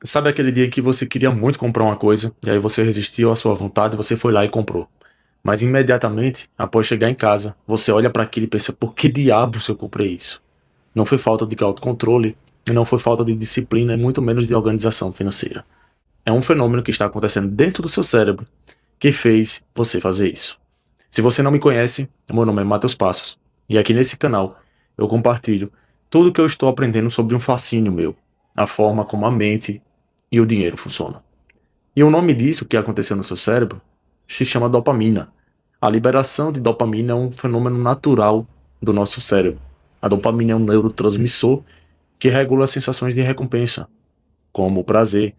Sabe aquele dia que você queria muito comprar uma coisa, e aí você resistiu à sua vontade, você foi lá e comprou. Mas imediatamente, após chegar em casa, você olha para aquilo e pensa, por que diabos eu comprei isso? Não foi falta de autocontrole, e não foi falta de disciplina, e muito menos de organização financeira. É um fenômeno que está acontecendo dentro do seu cérebro que fez você fazer isso. Se você não me conhece, meu nome é Matheus Passos, e aqui nesse canal eu compartilho tudo o que eu estou aprendendo sobre um fascínio meu, a forma como a mente e o dinheiro funcionam. E o nome disso que aconteceu no seu cérebro se chama dopamina. A liberação de dopamina é um fenômeno natural do nosso cérebro. A dopamina é um neurotransmissor que regula as sensações de recompensa, como o prazer,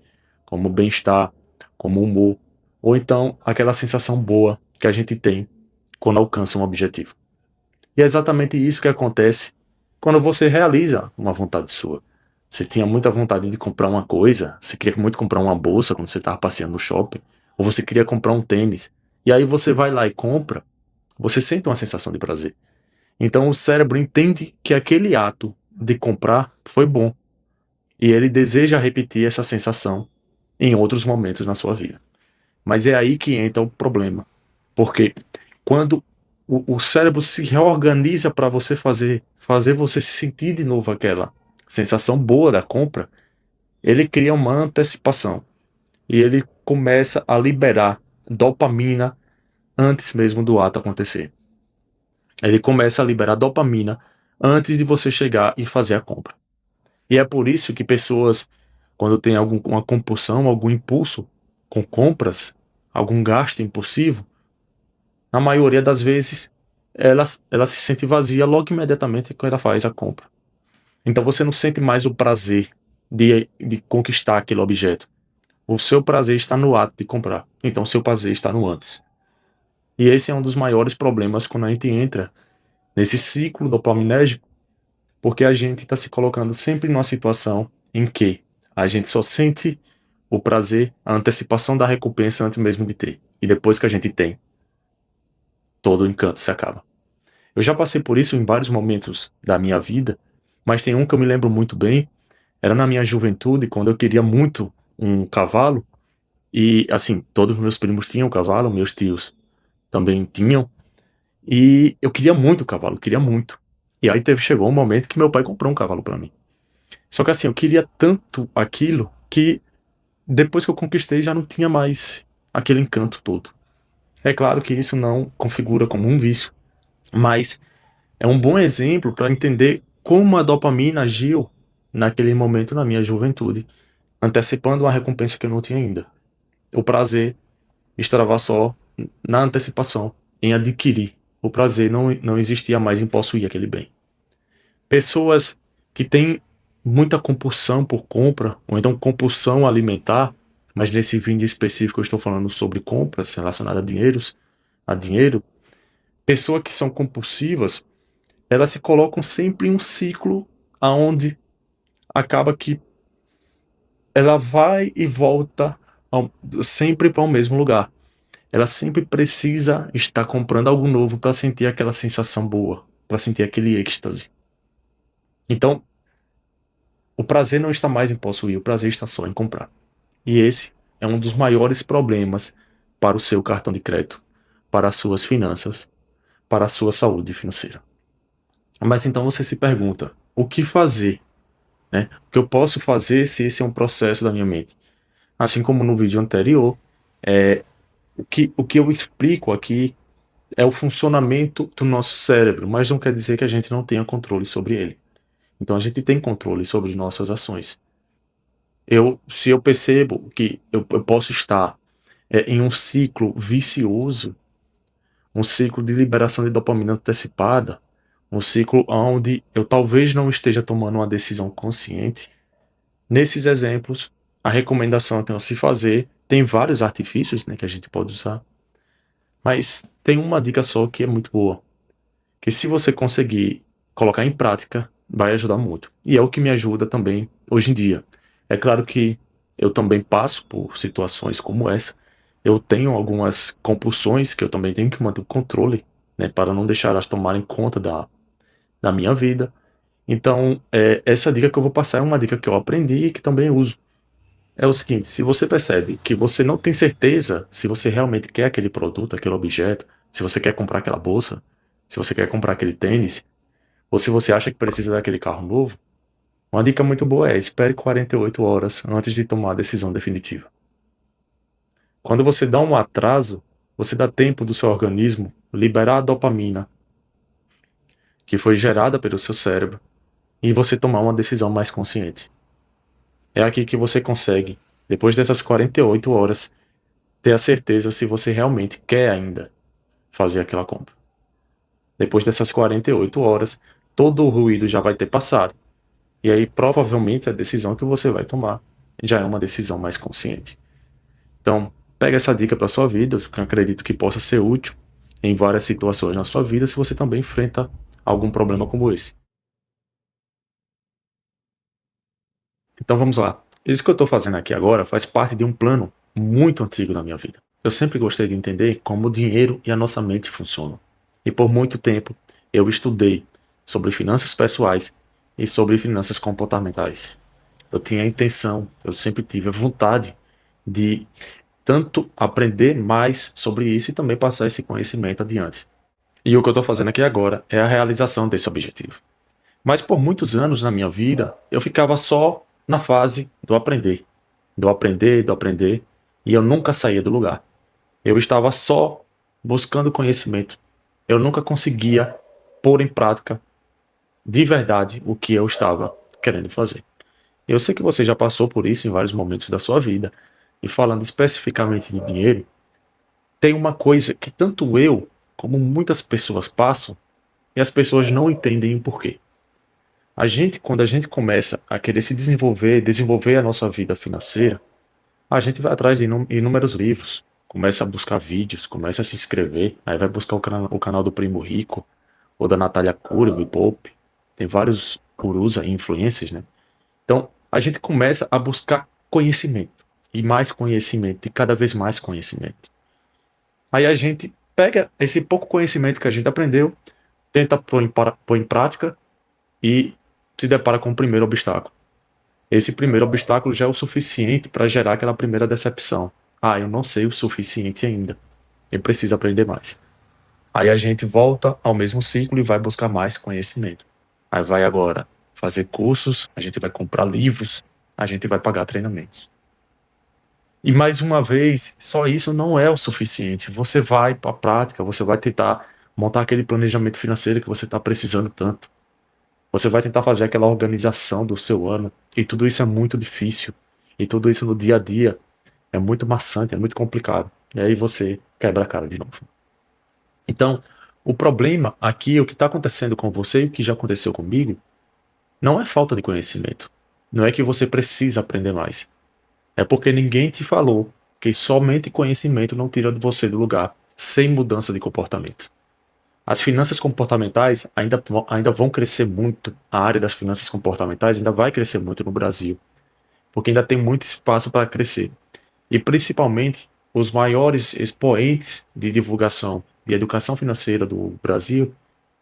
como o bem-estar, como o humor, ou então aquela sensação boa que a gente tem quando alcança um objetivo. E é exatamente isso que acontece quando você realiza uma vontade sua. Você tinha muita vontade de comprar uma coisa, você queria muito comprar uma bolsa quando você estava passeando no shopping, ou você queria comprar um tênis, e aí você vai lá e compra, você sente uma sensação de prazer. Então o cérebro entende que aquele ato de comprar foi bom, e ele deseja repetir essa sensação em outros momentos na sua vida. Mas é aí que entra o problema, porque quando o cérebro se reorganiza para você fazer você se sentir de novo aquela sensação boa da compra, ele cria uma antecipação e ele começa a liberar dopamina antes mesmo do ato acontecer. Ele começa a liberar dopamina antes de você chegar e fazer a compra. E é por isso que pessoas, quando tem alguma compulsão, algum impulso com compras, algum gasto impulsivo, na maioria das vezes ela se sente vazia logo imediatamente quando ela faz a compra. Então você não sente mais o prazer de conquistar aquele objeto. O seu prazer está no ato de comprar. Então o seu prazer está no antes. E esse é um dos maiores problemas quando a gente entra nesse ciclo dopaminérgico, porque a gente está se colocando sempre numa situação em que a gente só sente o prazer, a antecipação da recompensa antes mesmo de ter. E depois que a gente tem, todo o encanto se acaba. Eu já passei por isso em vários momentos da minha vida, mas tem um que eu me lembro muito bem. Era na minha juventude, quando eu queria muito um cavalo, e assim, todos os meus primos tinham cavalo, meus tios também tinham, e eu queria muito o cavalo, queria muito. E aí chegou um momento que meu pai comprou um cavalo para mim. Só que assim, eu queria tanto aquilo que depois que eu conquistei já não tinha mais aquele encanto todo. É claro que isso não configura como um vício, mas é um bom exemplo para entender como a dopamina agiu naquele momento na minha juventude, antecipando uma recompensa que eu não tinha ainda. O prazer estava só na antecipação, em adquirir. O prazer não existia mais em possuir aquele bem. Pessoas que têm muita compulsão por compra, ou então compulsão alimentar, mas nesse vídeo específico eu estou falando sobre compras relacionadas a dinheiro, pessoas que são compulsivas, elas se colocam sempre em um ciclo aonde acaba que ela vai e volta sempre para o mesmo lugar. Ela sempre precisa estar comprando algo novo para sentir aquela sensação boa, para sentir aquele êxtase. Então, o prazer não está mais em possuir, o prazer está só em comprar. E esse é um dos maiores problemas para o seu cartão de crédito, para as suas finanças, para a sua saúde financeira. Mas então você se pergunta, o que fazer, né? O que eu posso fazer se esse é um processo da minha mente? Assim como no vídeo anterior, o que eu explico aqui é o funcionamento do nosso cérebro, mas não quer dizer que a gente não tenha controle sobre ele. Então a gente tem controle sobre nossas ações. Se eu percebo que eu posso estar em um ciclo vicioso, um ciclo de liberação de dopamina antecipada, um ciclo onde eu talvez não esteja tomando uma decisão consciente, nesses exemplos, a recomendação é que não se fazer, tem vários artifícios, né, que a gente pode usar, mas tem uma dica só que é muito boa, que se você conseguir colocar em prática, vai ajudar muito. E é o que me ajuda também hoje em dia. É claro que eu também passo por situações como essa. Eu tenho algumas compulsões que eu também tenho que manter o controle, né, para não deixar elas tomarem conta da minha vida. Então, essa dica que eu vou passar é uma dica que eu aprendi e que também uso. é o seguinte: se você percebe que você não tem certeza se você realmente quer aquele produto, aquele objeto, se você quer comprar aquela bolsa, se você quer comprar aquele tênis, ou se você acha que precisa daquele carro novo, uma dica muito boa é: espere 48 horas antes de tomar a decisão definitiva. Quando você dá um atraso, você dá tempo do seu organismo liberar a dopamina que foi gerada pelo seu cérebro e você tomar uma decisão mais consciente. É aqui que você consegue, depois dessas 48 horas, ter a certeza se você realmente quer ainda fazer aquela compra. Depois dessas 48 horas, todo o ruído já vai ter passado. E aí, provavelmente, a decisão que você vai tomar já é uma decisão mais consciente. Então, pega essa dica para sua vida, que eu acredito que possa ser útil em várias situações na sua vida se você também enfrenta algum problema como esse. Então vamos lá. Isso que eu estou fazendo aqui agora faz parte de um plano muito antigo na minha vida. Eu sempre gostei de entender como o dinheiro e a nossa mente funcionam. E por muito tempo eu estudei sobre finanças pessoais e sobre finanças comportamentais. Eu tinha a intenção, eu sempre tive a vontade de tanto aprender mais sobre isso e também passar esse conhecimento adiante. E o que eu estou fazendo aqui agora é a realização desse objetivo. Mas por muitos anos na minha vida, eu ficava só na fase do aprender, e eu nunca saía do lugar. Eu estava só buscando conhecimento. Eu nunca conseguia pôr em prática de verdade o que eu estava querendo fazer. Eu sei que você já passou por isso em vários momentos da sua vida, e falando especificamente de dinheiro, tem uma coisa que tanto eu como muitas pessoas passam e as pessoas não entendem o porquê. Quando a gente começa a querer se desenvolver, desenvolver a nossa vida financeira, a gente vai atrás de inúmeros livros, começa a buscar vídeos, começa a se inscrever, aí vai buscar o canal do Primo Rico, ou da Natália Cury, do Ibope, tem vários gurus aí, influências, né? Então, a gente começa a buscar conhecimento, e cada vez mais conhecimento. Aí a gente pega esse pouco conhecimento que a gente aprendeu, tenta pôr em prática e se depara com o primeiro obstáculo. Esse primeiro obstáculo já é o suficiente para gerar aquela primeira decepção. Ah, eu não sei o suficiente ainda. Eu preciso aprender mais. Aí a gente volta ao mesmo ciclo e vai buscar mais conhecimento. Aí vai agora fazer cursos, a gente vai comprar livros, a gente vai pagar treinamentos. E mais uma vez, só isso não é o suficiente. Você vai para a prática, você vai tentar montar aquele planejamento financeiro que você está precisando tanto. Você vai tentar fazer aquela organização do seu ano, e tudo isso é muito difícil. E tudo isso no dia a dia é muito maçante, é muito complicado. E aí você quebra a cara de novo. Então, o problema aqui, o que está acontecendo com você e o que já aconteceu comigo, não é falta de conhecimento. Não é que você precisa aprender mais. É porque ninguém te falou que somente conhecimento não tira você do lugar, sem mudança de comportamento. As finanças comportamentais ainda vão crescer muito, a área das finanças comportamentais ainda vai crescer muito no Brasil, porque ainda tem muito espaço para crescer. E principalmente, os maiores expoentes de divulgação de educação financeira do Brasil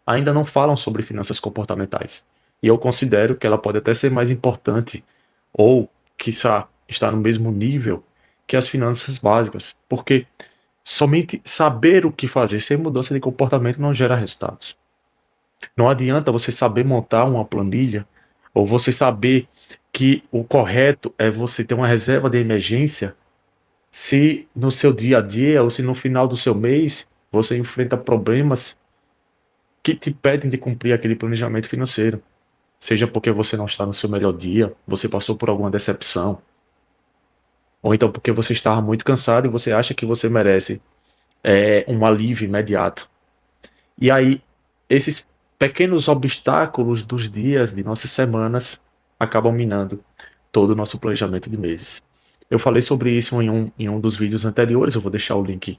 ainda não falam sobre finanças comportamentais. E eu considero que ela pode até ser mais importante, ou, quiçá, estar no mesmo nível que as finanças básicas, porque somente saber o que fazer sem mudança de comportamento não gera resultados. Não adianta você saber montar uma planilha, ou você saber que o correto é você ter uma reserva de emergência, se no seu dia a dia ou se no final do seu mês você enfrenta problemas que te impedem de cumprir aquele planejamento financeiro. Seja porque você não está no seu melhor dia, você passou por alguma decepção, ou então porque você estava muito cansado e você acha que você merece um alívio imediato. E aí, esses pequenos obstáculos dos dias, de nossas semanas, acabam minando todo o nosso planejamento de meses. Eu falei sobre isso em um dos vídeos anteriores, eu vou deixar o link,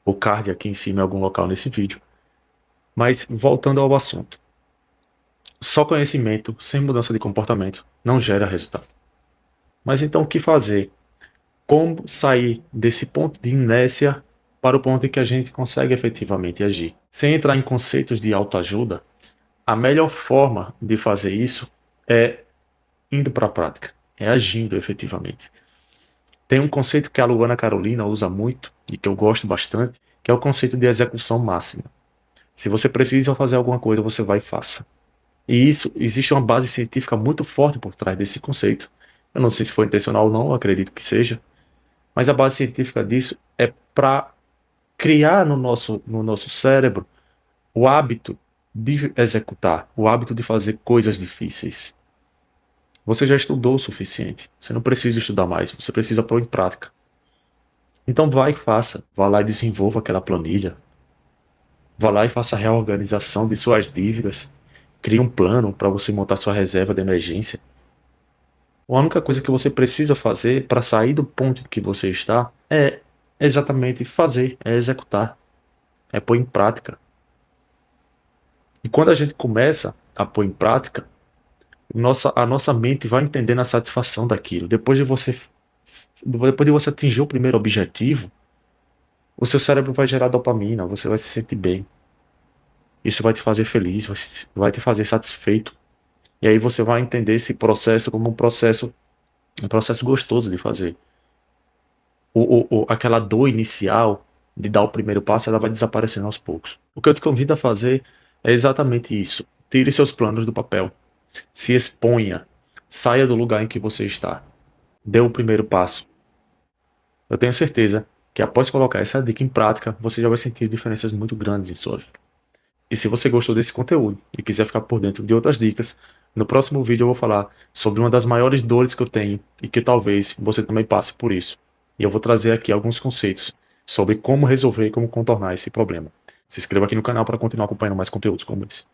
o card aqui em cima em algum local nesse vídeo. Mas voltando ao assunto. Só conhecimento, sem mudança de comportamento, não gera resultado. Mas então o que fazer? Como sair desse ponto de inércia para o ponto em que a gente consegue efetivamente agir? Sem entrar em conceitos de autoajuda, a melhor forma de fazer isso é indo para a prática, é agindo efetivamente. Tem um conceito que a Luana Carolina usa muito e que eu gosto bastante, que é o conceito de execução máxima. Se você precisa fazer alguma coisa, você vai e faça. E isso, existe uma base científica muito forte por trás desse conceito. Eu não sei se foi intencional ou não, eu acredito que seja. Mas a base científica disso é para criar no nosso cérebro o hábito de executar, o hábito de fazer coisas difíceis. Você já estudou o suficiente. Você não precisa estudar mais, você precisa pôr em prática. Então vai e faça. Vá lá e desenvolva aquela planilha. Vá lá e faça a reorganização de suas dívidas. Crie um plano para você montar sua reserva de emergência. A única coisa que você precisa fazer para sair do ponto em que você está é exatamente fazer, é executar, é pôr em prática. E quando a gente começa a pôr em prática, a nossa mente vai entendendo a satisfação daquilo. Depois de você atingir o primeiro objetivo, o seu cérebro vai gerar dopamina, você vai se sentir bem. Isso vai te fazer feliz, vai te fazer satisfeito. E aí você vai entender esse processo como um processo gostoso de fazer. Aquela dor inicial de dar o primeiro passo, ela vai desaparecendo aos poucos. O que eu te convido a fazer é exatamente isso. Tire seus planos do papel. Se exponha. Saia do lugar em que você está. Dê o primeiro passo. Eu tenho certeza que após colocar essa dica em prática, você já vai sentir diferenças muito grandes em sua vida. E se você gostou desse conteúdo e quiser ficar por dentro de outras dicas, no próximo vídeo eu vou falar sobre uma das maiores dores que eu tenho e que talvez você também passe por isso. E eu vou trazer aqui alguns conceitos sobre como resolver e como contornar esse problema. Se inscreva aqui no canal para continuar acompanhando mais conteúdos como esse.